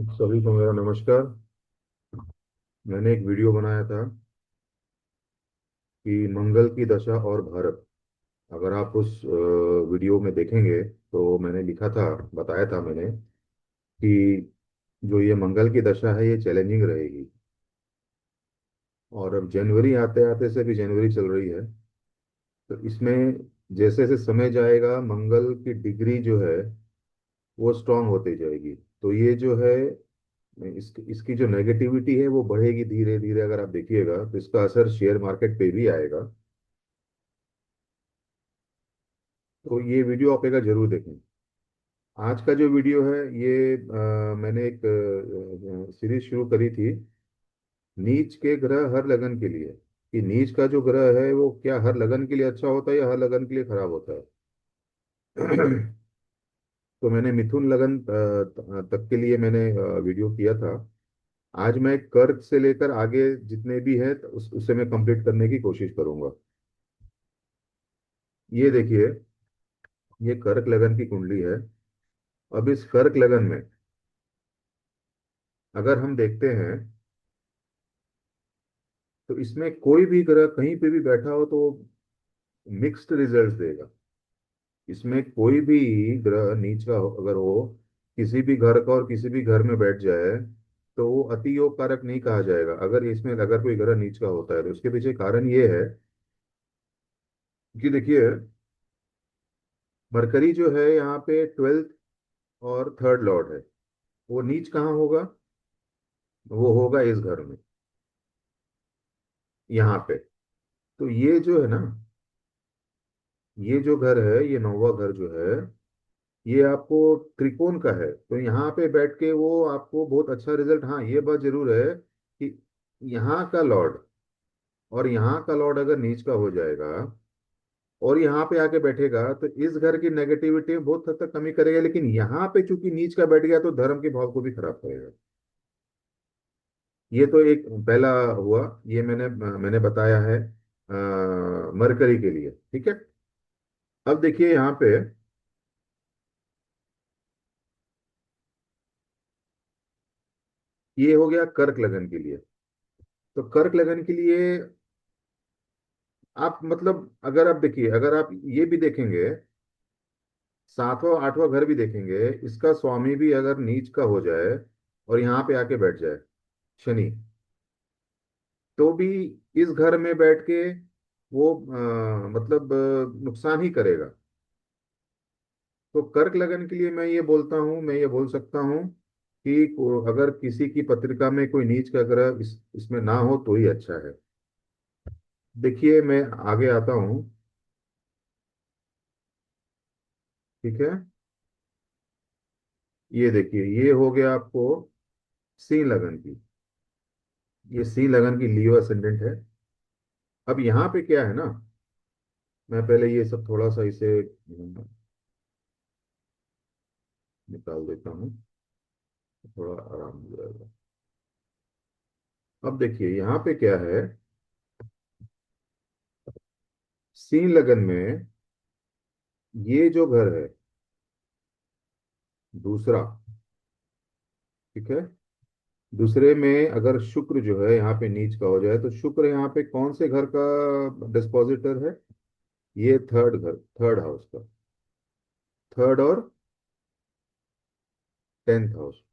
सभी को मेरा नमस्कार। मैंने एक वीडियो बनाया था कि मंगल की दशा और भारत। अगर आप उस वीडियो में देखेंगे तो मैंने लिखा था, बताया था मैंने कि जो ये मंगल की दशा है ये चैलेंजिंग रहेगी। और अब जनवरी आते आते से भी जनवरी चल रही है, तो इसमें जैसे जैसे समय जाएगा मंगल की डिग्री जो है वो स्ट्रांग होती जाएगी। तो ये जो है इसकी जो नेगेटिविटी है वो बढ़ेगी धीरे धीरे। अगर आप देखिएगा तो इसका असर शेयर मार्केट पे भी आएगा। तो ये वीडियो आप एक बार जरूर देखें। आज का जो वीडियो है ये मैंने एक सीरीज शुरू करी थी, नीच के ग्रह हर लगन के लिए। कि नीच का जो ग्रह है वो क्या हर लगन के लिए अच्छा होता है या हर लगन के लिए खराब होता है। तो मैंने मिथुन लगन तक के लिए मैंने वीडियो किया था। आज मैं कर्क से लेकर आगे जितने भी है तो उससे मैं कंप्लीट करने की कोशिश करूंगा। ये देखिए, ये कर्क लगन की कुंडली है। अब इस कर्क लगन में अगर हम देखते हैं तो इसमें कोई भी ग्रह कहीं पे भी बैठा हो तो मिक्स्ड रिजल्ट्स देगा। इसमें कोई भी ग्रह नीच का अगर हो, किसी भी घर का और किसी भी घर में बैठ जाए तो वो अति योग कारक नहीं कहा जाएगा। अगर इसमें अगर कोई ग्रह नीच का होता है तो उसके पीछे कारण ये है कि देखिए, मरकरी जो है यहाँ पे 12th और थर्ड लॉर्ड है। वो नीच कहाँ होगा? वो होगा इस घर में, यहाँ पे। तो ये जो है ना, ये जो घर है, ये नौवा घर जो है, ये आपको त्रिकोण का है। तो यहाँ पे बैठ के वो आपको बहुत अच्छा रिजल्ट। हाँ, ये बात जरूर है कि यहाँ का लॉर्ड और यहाँ का लॉर्ड अगर नीच का हो जाएगा और यहाँ पे आके बैठेगा तो इस घर की नेगेटिविटी में बहुत हद तक कमी करेगा। लेकिन यहाँ पे चूंकि नीच का बैठ गया तो धर्म के भाव को भी खराब करेगा। ये तो एक पहला हुआ। ये मैंने बताया है मरकरी के लिए, ठीक है। अब देखिए यहाँ पे, ये हो गया कर्क लगन के लिए। तो कर्क लगन के लिए आप मतलब अगर आप देखिए, अगर आप ये भी देखेंगे, सातवां आठवां घर भी देखेंगे, इसका स्वामी भी अगर नीच का हो जाए और यहाँ पे आके बैठ जाए शनि, तो भी इस घर में बैठ के वो मतलब नुकसान ही करेगा। तो कर्क लगन के लिए मैं ये बोलता हूँ, मैं ये बोल सकता हूँ कि अगर किसी की पत्रिका में कोई नीच का ग्रह इसमें ना हो तो ही अच्छा है। देखिए मैं आगे आता हूँ, ठीक है। ये देखिए, ये हो गया आपको सिंह लगन की। ये सिंह लगन की लियो असेंडेंट है। अब यहाँ पे क्या है ना, मैं पहले ये सब थोड़ा सा इसे निकाल देता हूँ, थोड़ा आराम हो जाएगा। अब देखिए यहाँ पे क्या है, सिंह लगन में ये जो घर है दूसरा, ठीक है। दूसरे में अगर शुक्र जो है यहाँ पे नीच का हो जाए तो शुक्र यहाँ पे कौन से घर का डिस्पोजिटर है? ये थर्ड घर, थर्ड हाउस का, थर्ड और 10th हाउस।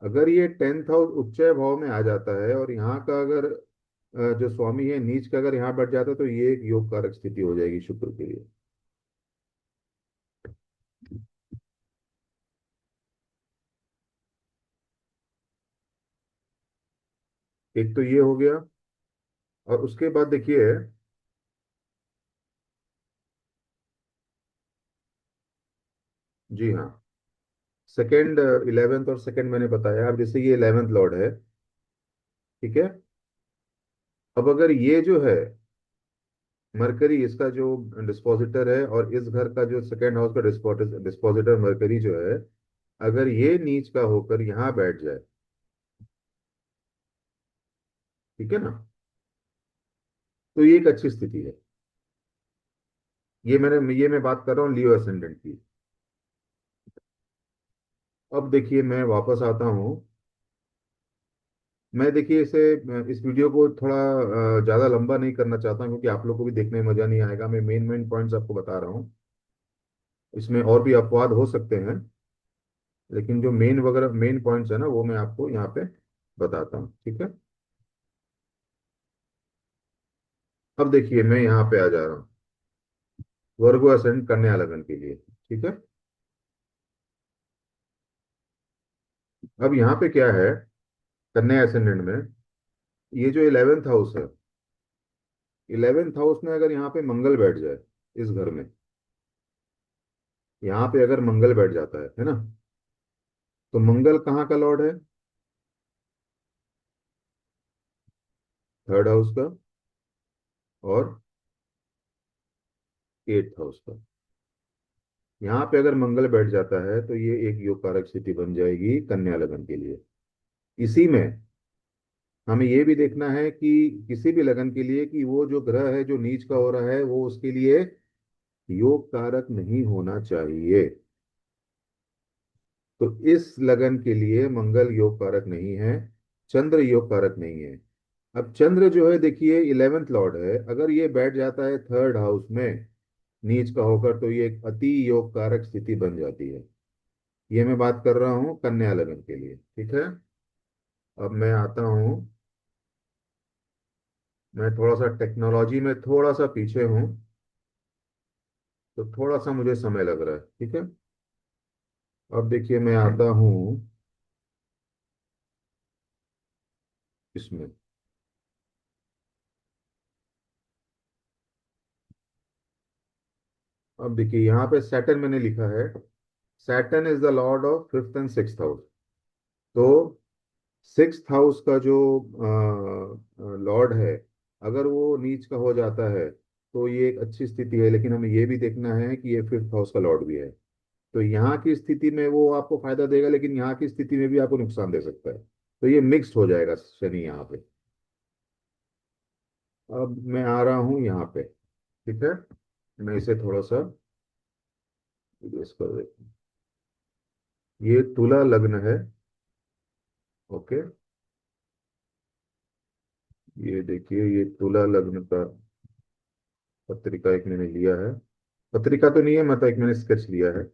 अगर ये 10th हाउस उच्चय भाव में आ जाता है और यहाँ का अगर जो स्वामी है नीच का अगर यहाँ बैठ जाता है तो ये एक योग कारक स्थिति हो जाएगी शुक्र के लिए। एक तो ये हो गया। और उसके बाद देखिए, जी हाँ, सेकंड 11th और सेकंड मैंने बताया। अब जैसे ये 11th लॉर्ड है, ठीक है। अब अगर ये जो है मरकरी, इसका जो डिस्पोजिटर है, और इस घर का जो सेकंड हाउस का डिस्पोजिटर मरकरी जो है, अगर ये नीच का होकर यहाँ बैठ जाए, ठीक है ना, तो ये एक अच्छी स्थिति है। ये मैं बात कर रहा हूँ लियो असेंडेंट की। अब देखिए मैं वापस आता हूँ मैं देखिए इसे इस वीडियो को थोड़ा ज़्यादा लंबा नहीं करना चाहता हूँ, क्योंकि आप लोग को भी देखने में मज़ा नहीं आएगा। मैं मेन मेन पॉइंट्स आपको बता रहा हूँ। इसमें और भी अपवाद हो सकते हैं, लेकिन जो मेन वगैरह मेन पॉइंट्स है ना, वो मैं आपको यहाँ पे बताता हूँ, ठीक है। अब देखिए मैं यहाँ पे आ जा रहा हूँ वर्गो असेंड कन्या लगन के लिए, ठीक है। अब यहाँ पे क्या है, कन्या असेंडेंट में ये जो 11th हाउस है, 11th हाउस में अगर यहाँ पे मंगल बैठ जाए इस घर में, यहाँ पे अगर मंगल बैठ जाता है ना, तो मंगल कहाँ का लॉर्ड है? थर्ड हाउस का और 8th हाउस का। यहाँ पे अगर मंगल बैठ जाता है तो ये एक योग कारक स्थिति बन जाएगी कन्या लगन के लिए। इसी में हमें ये भी देखना है कि किसी भी लगन के लिए कि वो जो ग्रह है जो नीच का हो रहा है वो उसके लिए योग कारक नहीं होना चाहिए। तो इस लगन के लिए मंगल योग कारक नहीं है, चंद्र योग कारक नहीं है। अब चंद्र जो है देखिए 11th लॉर्ड है, अगर ये बैठ जाता है थर्ड हाउस में नीच का होकर, तो ये एक अति योग कारक स्थिति बन जाती है। ये मैं बात कर रहा हूँ कन्या लगन के लिए, ठीक है। अब मैं आता हूँ, मैं थोड़ा सा टेक्नोलॉजी में थोड़ा सा पीछे हूँ, तो थोड़ा सा मुझे समय लग रहा है, ठीक है। अब देखिए मैं आता हूँ इसमें। अब देखिए यहाँ पे सैटर्न मैंने लिखा है, Saturn is the Lord of fifth and sixth house. तो सिक्स्थ हाउस का जो लॉर्ड है, अगर वो नीच का हो जाता है तो ये एक अच्छी स्थिति है, लेकिन हमें ये भी देखना है कि ये फिफ्थ हाउस का लॉर्ड भी है। तो यहाँ की स्थिति में वो आपको फायदा देगा, लेकिन यहाँ की स्थिति में भी आपको नुकसान दे सकता है। तो ये मिक्स्ड हो जाएगा शनि यहाँ पे। अब मैं आ रहा हूँ यहाँ पे, ठीक है। मैं इसे थोड़ा सा इरेज कर देता हूँ। ये तुला लग्न है, ओके। ये देखिए ये तुला लग्न का पत्रिका एक मैंने लिया है। पत्रिका तो नहीं है, मतलब एक मैंने स्केच लिया है।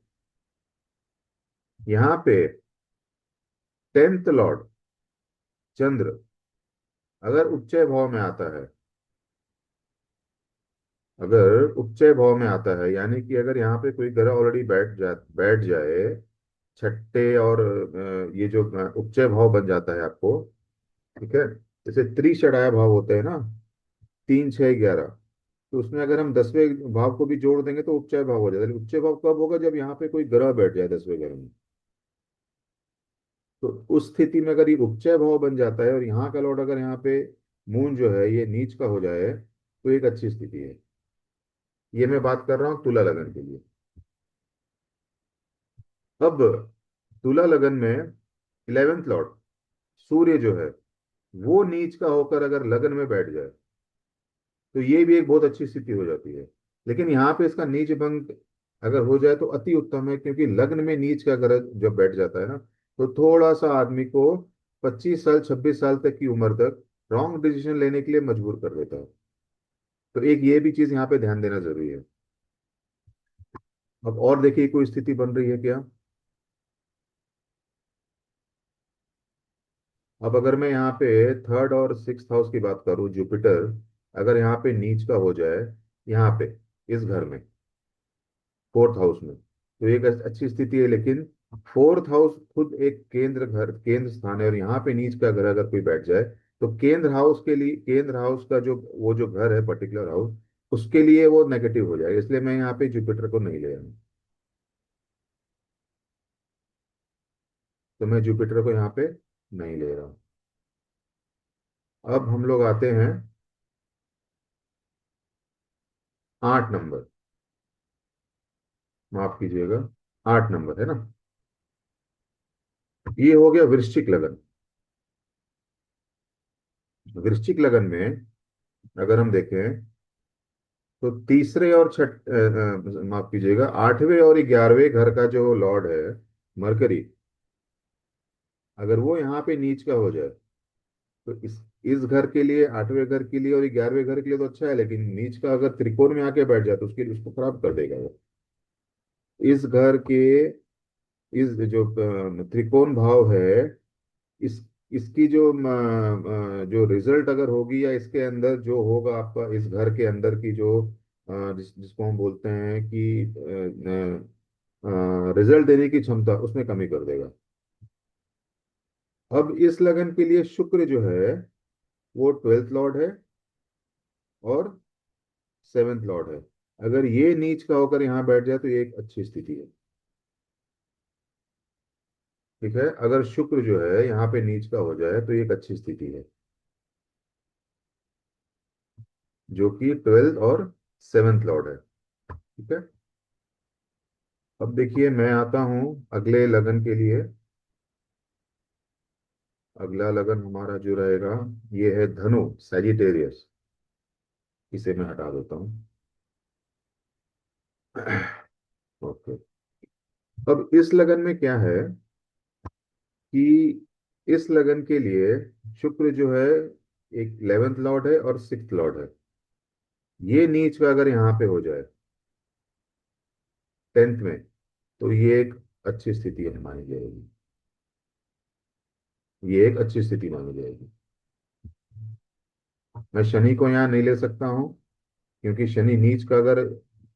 यहाँ पे 10th लॉर्ड चंद्र अगर उच्चय भाव में आता है, अगर उपचय भाव में आता है, यानी कि अगर यहाँ पे कोई ग्रह ऑलरेडी बैठ जाए छठे और ये जो उपचय भाव बन जाता है आपको, ठीक है। जैसे त्रिषणाया भाव होते हैं ना, 3 6 11, तो उसमें अगर हम 10वें भाव को भी जोड़ देंगे तो उपचय भाव हो जाता है। लेकिन उपचय भाव कब होगा? जब यहाँ पे कोई ग्रह बैठ जाए 10वें घर में। तो उस स्थिति में अगर ये उपचय भाव बन जाता है और यहाँ का लॉर्ड अगर यहाँ पे मून जो है ये नीच का हो जाए, तो एक अच्छी स्थिति है। ये मैं बात कर रहा हूँ तुला लगन के लिए। अब तुला लगन में 11th लॉर्ड सूर्य जो है वो नीच का होकर अगर लगन में बैठ जाए, तो ये भी एक बहुत अच्छी स्थिति हो जाती है। लेकिन यहाँ पे इसका नीच भंग अगर हो जाए तो अति उत्तम है, क्योंकि लग्न में नीच का ग्रह जब बैठ जाता है ना, तो थोड़ा सा आदमी को 25 साल 26 साल तक की उम्र तक रॉन्ग डिसीजन लेने के लिए मजबूर कर देता है। तो एक ये भी चीज यहाँ पे ध्यान देना जरूरी है। अब और देखिए कोई स्थिति बन रही है क्या? अब अगर मैं यहाँ पे थर्ड और सिक्स्थ हाउस की बात करूँ, जुपिटर अगर यहाँ पे नीच का हो जाए, यहाँ पे इस घर में फोर्थ हाउस में, तो एक अच्छी स्थिति है। लेकिन फोर्थ हाउस खुद एक केंद्र स्थान है, और यहाँ पे नीच का घर अगर कोई बैठ जाए, तो केंद्र हाउस के लिए, केंद्र हाउस का जो वो जो घर है पर्टिकुलर हाउस, उसके लिए वो नेगेटिव हो जाएगा। इसलिए मैं यहाँ पे जुपिटर को नहीं ले रहा हूँ। तो मैं जुपिटर को यहाँ पे नहीं ले रहा हूँ। अब हम लोग आते हैं 8 नंबर, माफ कीजिएगा, 8 नंबर है ना। ये हो गया वृश्चिक लगन। वृश्चिक लगन में अगर हम देखें, तो तीसरे और माफ कीजिएगा, 8वें और 11वें घर का जो लॉर्ड है मरकरी, अगर वो यहाँ पे नीच का हो जाए, तो इस घर के लिए, आठवें घर के लिए और 11वें घर के लिए तो अच्छा है, लेकिन नीच का अगर त्रिकोण में आके बैठ जाए तो उसके लिए उसको खराब कर देगा वो। इस घर के, इस जो त्रिकोण भाव है, इस इसकी जो रिजल्ट अगर होगी, या इसके अंदर जो होगा आपका, इस घर के अंदर की जो जिसको हम बोलते हैं कि रिजल्ट देने की क्षमता, उसमें कमी कर देगा। अब इस लगन के लिए शुक्र जो है वो 12th लॉर्ड है और 7th लॉर्ड है। अगर ये नीच का होकर यहाँ बैठ जाए तो ये एक अच्छी स्थिति है। ठीक है, अगर शुक्र जो है यहाँ पे नीच का हो जाए तो ये एक अच्छी स्थिति है, जो कि 12th और 7th लॉर्ड है। ठीक है, अब देखिए मैं आता हूँ अगले लगन के लिए। अगला लगन हमारा जो रहेगा, ये है धनु, सैजिटेरियस। इसे मैं हटा देता हूँ। ओके। अब इस लगन में क्या है कि इस लगन के लिए शुक्र जो है एक 11th लॉर्ड है और 6th लॉर्ड है। ये नीच का अगर यहाँ पे हो जाए 10th में, तो ये एक अच्छी स्थिति है मानी जाएगी। ये एक अच्छी स्थिति मानी जाएगी। मैं शनि को यहाँ नहीं ले सकता हूँ, क्योंकि शनि नीच का अगर,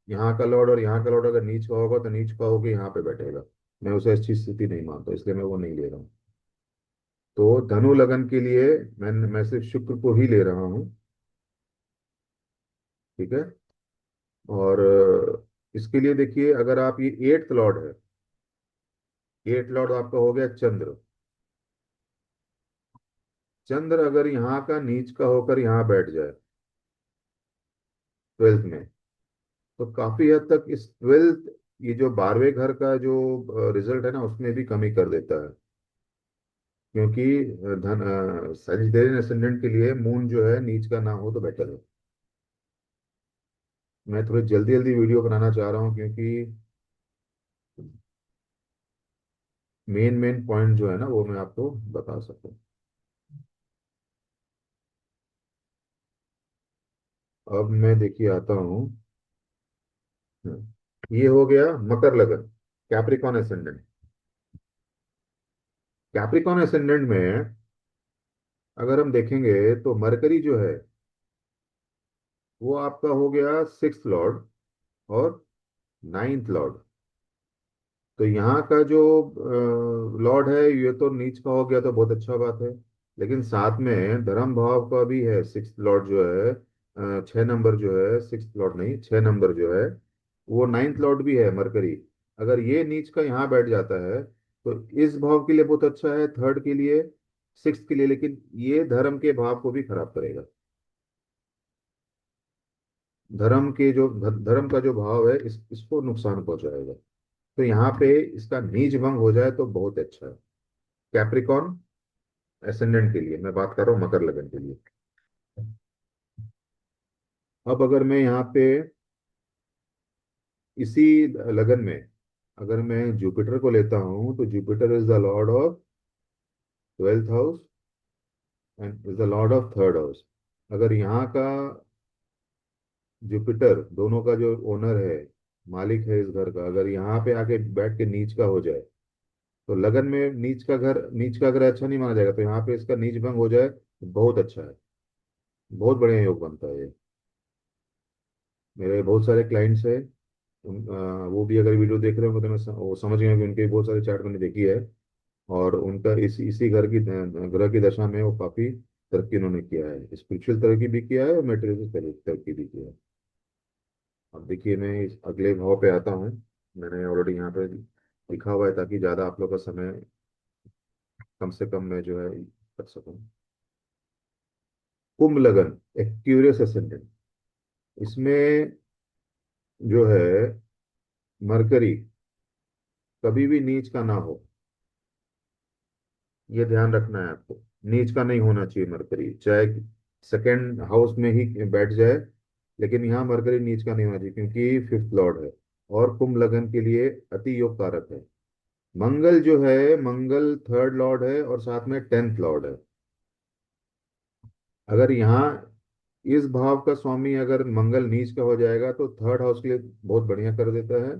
यहाँ का लॉर्ड और यहाँ का लॉर्ड अगर नीच का होगा तो नीच का होकर यहाँ पे बैठेगा। मैं उसे अच्छी स्थिति नहीं मानता, इसलिए मैं वो नहीं ले रहा हूँ। तो धनु लगन के लिए मैं सिर्फ शुक्र को ही ले रहा हूँ। ठीक है, और इसके लिए देखिए, अगर आप, ये 8th लॉर्ड है, 8th लॉर्ड आपका हो गया चंद्र। चंद्र अगर यहाँ का नीच का होकर यहाँ बैठ जाए 12th में, तो काफी हद तक इस 12th, ये जो 12वें घर का जो रिजल्ट है ना, उसमें भी कमी कर देता है। क्योंकि धन सजिटेरियन असेंडेंट के लिए मून जो है नीच का ना हो तो बेटर है। मैं थोड़ी जल्दी जल्दी वीडियो बनाना चाह रहा हूँ, क्योंकि मेन मेन पॉइंट जो है ना वो मैं आपको बता सकूँ। अब मैं देखिए आता हूँ। ये हो गया मकर लगन, कैप्रिकॉन असेंडेंट। कैप्रिकॉन असेंडेंट में अगर हम देखेंगे तो मरकरी जो है वो आपका हो गया 6th लॉर्ड और 9th लॉर्ड। तो यहाँ का जो लॉर्ड है ये तो नीच का हो गया तो बहुत अच्छा बात है, लेकिन साथ में धर्म भाव का भी है 6th लॉर्ड जो है, 6 नंबर जो है, 6th लॉर्ड नहीं, 6 नंबर जो है वो 9th लॉर्ड भी है मरकरी। अगर ये नीच का यहाँ बैठ जाता है तो इस भाव के लिए बहुत अच्छा है, थर्ड के लिए, 6th के लिए, लेकिन ये धर्म के भाव को भी खराब करेगा। धर्म के जो धर्म का जो भाव है इसको नुकसान पहुंचाएगा। तो यहाँ पे इसका नीच भंग हो जाए तो बहुत अच्छा है। कैप्रिकॉन एसेंडेंट के लिए मैं बात कर रहा हूँ, मकर लगन के लिए। अब अगर मैं यहाँ पे इसी लगन में अगर मैं जुपिटर को लेता हूँ, तो Jupiter is the Lord of 12th house and is the Lord of 3rd house. अगर यहाँ का जुपिटर, दोनों का जो ओनर है, मालिक है इस घर का, अगर यहाँ पे आके बैठ के नीच का हो जाए, तो लगन में नीच का घर अच्छा नहीं माना जाएगा, तो यहाँ पे इसका नीच भंग हो जाए तो बहुत अच्छा है। बहुत बढ़िया योग बनता है ये। मेरे बहुत सारे क्लाइंट्स हैं, वो भी अगर वीडियो देख रहे होंगे तो वो समझ गए कि उनके बहुत सारे चार्ट मैंने देखी है। और उनका इसी घर की ग्रह की दशा में वो काफी तरक्की उन्होंने किया है, स्पिरिचुअल तरक्की भी किया है और मेटेरियल तरक्की भी किया है। अब देखिए मैं इस अगले भाव पे आता हूँ। मैंने ऑलरेडी यहाँ पे लिखा हुआ है ताकि ज्यादा आप लोग का समय कम से कम मैं जो है कर सकूँ। कुंभ लगन, एक्यूरियस असेंडेंट। इसमें जो है मरकरी कभी भी नीच का ना हो, ये ध्यान रखना है आपको। नीच का नहीं होना चाहिए मरकरी, चाहे 2nd हाउस में ही बैठ जाए, लेकिन यहाँ मरकरी नीच का नहीं होना चाहिए, क्योंकि 5th लॉर्ड है और कुंभ लगन के लिए अति योग कारक है। मंगल जो है, मंगल 3rd लॉर्ड है और साथ में 10th लॉर्ड है। अगर यहाँ इस भाव का स्वामी अगर मंगल नीच का हो जाएगा तो थर्ड हाउस के लिए बहुत बढ़िया कर देता है,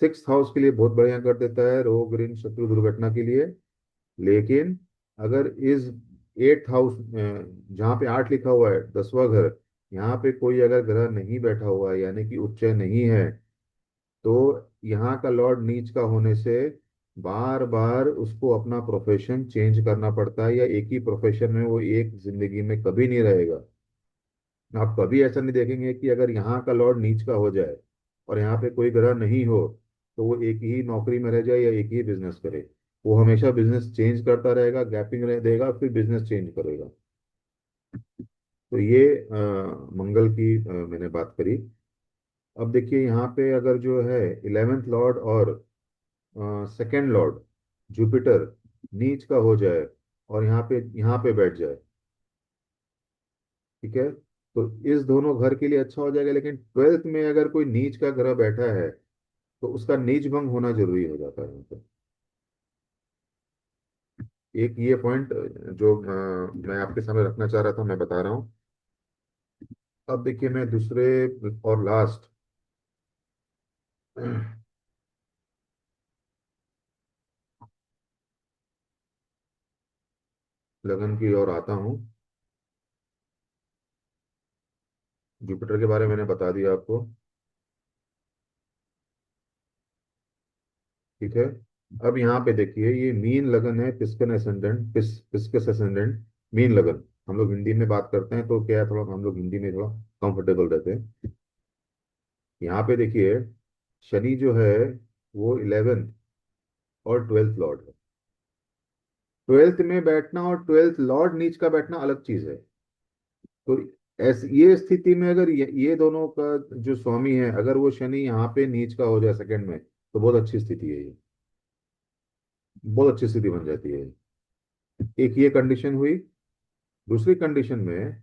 सिक्स्थ हाउस के लिए बहुत बढ़िया कर देता है, रोग ऋण शत्रु दुर्घटना के लिए। लेकिन अगर इस एट्थ हाउस, जहाँ पे 8 लिखा हुआ है, 10वां घर, यहाँ पे कोई अगर ग्रह नहीं बैठा हुआ है यानी कि उच्च नहीं है, तो यहाँ का लॉर्ड नीच का होने से बार बार उसको अपना प्रोफेशन चेंज करना पड़ता है, या एक ही प्रोफेशन में वो एक जिंदगी में कभी नहीं रहेगा। आप कभी ऐसा नहीं देखेंगे कि अगर यहाँ का लॉर्ड नीच का हो जाए और यहाँ पे कोई ग्रह नहीं हो तो वो एक ही नौकरी में रह जाए या एक ही बिजनेस करे। वो हमेशा बिजनेस चेंज करता रहेगा, गैपिंग रह देगा, फिर बिजनेस चेंज करेगा। तो ये मंगल की मैंने बात करी। अब देखिए यहाँ पे अगर जो है 11th लॉर्ड और सेकेंड लॉर्ड जुपिटर नीच का हो जाए और यहाँ पे बैठ जाए, ठीक है, तो इस दोनों घर के लिए अच्छा हो जाएगा। लेकिन 12th में अगर कोई नीच का ग्रह बैठा है तो उसका नीच भंग होना जरूरी हो जाता है यहाँ पे। एक ये पॉइंट जो मैं आपके सामने रखना चाह रहा था, मैं बता रहा हूँ। अब देखिए मैं दूसरे और लास्ट लगन की ओर आता हूँ। जुपिटर के बारे में मैंने बता दिया आपको, ठीक है। अब यहाँ पे देखिए ये मीन लगन है, पिस्कन असेंडेंट, पिस्कस असेंडेंट, मीन लगन। हम लोग हिंदी में बात करते हैं तो क्या है, थोड़ा हम लोग हिंदी में थोड़ा कंफर्टेबल रहते हैं। यहाँ पे देखिए शनि जो है वो 11th और 12th लॉर्ड है। 12th में बैठना और 12th लॉर्ड नीच का बैठना अलग चीज है। तो ये स्थिति में अगर ये दोनों का जो स्वामी है, अगर वो शनि यहाँ पे नीच का हो जाए सेकंड में, तो बहुत अच्छी स्थिति है ये, बहुत अच्छी स्थिति बन जाती है। एक ये कंडीशन हुई। दूसरी कंडीशन में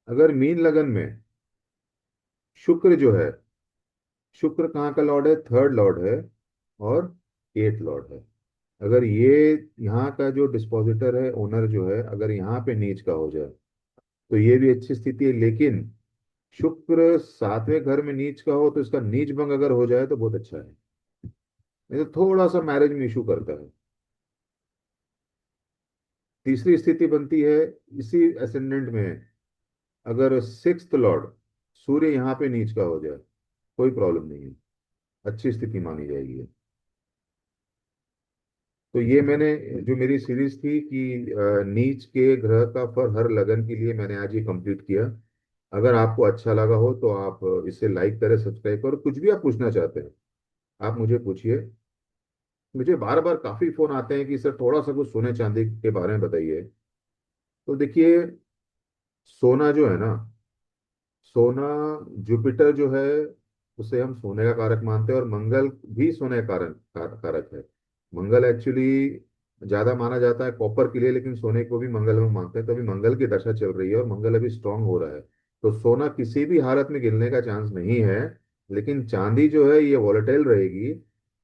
अगर मीन लगन में शुक्र जो है, शुक्र कहाँ का लॉर्ड है, थर्ड लॉर्ड है और एट लॉर्ड है। अगर ये यहाँ का जो डिस्पोजिटर है, ओनर जो है, अगर यहाँ पे नीच का हो जाए तो ये भी अच्छी स्थिति है। लेकिन शुक्र 7वें घर में नीच का हो तो इसका नीच भंग अगर हो जाए तो बहुत अच्छा है, नहीं तो थोड़ा सा मैरिज में इशू करता है। तीसरी स्थिति बनती है इसी असेंडेंट में, अगर सिक्स्थ लॉर्ड सूर्य यहाँ पे नीच का हो जाए, कोई प्रॉब्लम नहीं है, अच्छी स्थिति मानी जाएगी ये। तो ये मैंने जो मेरी सीरीज थी कि नीच के ग्रह का फल हर लगन के लिए, मैंने आज ये कंप्लीट किया। अगर आपको अच्छा लगा हो तो आप इसे लाइक करें, सब्सक्राइब करें। कुछ भी आप पूछना चाहते हैं आप मुझे पूछिए। मुझे बार बार काफी फोन आते हैं कि सर थोड़ा सा कुछ सोने चांदी के बारे में बताइए। तो देखिए सोना जो है ना, सोना, जुपिटर जो है उसे हम सोने का कारक मानते हैं, और मंगल भी सोने का कारक है। मंगल एक्चुअली ज्यादा माना जाता है कॉपर के लिए, लेकिन सोने को भी मंगल में मानते हैं। तो अभी मंगल की दशा चल रही है और मंगल अभी स्ट्रांग हो रहा है, तो सोना किसी भी हालत में गिरने का चांस नहीं है। लेकिन चांदी जो है ये वॉलेटाइल रहेगी।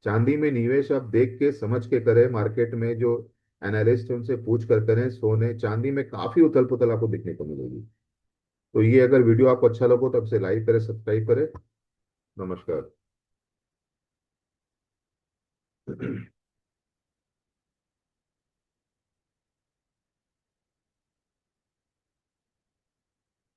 चांदी में निवेश आप देख के समझ के करें, मार्केट में जो एनालिस्ट है उनसे पूछ कर करें। सोने चांदी में काफी उथल पुथल आपको देखने को मिलेगी। तो ये अगर वीडियो आपको अच्छा लगे तो इसे लाइक करें, सब्सक्राइब करें। नमस्कार।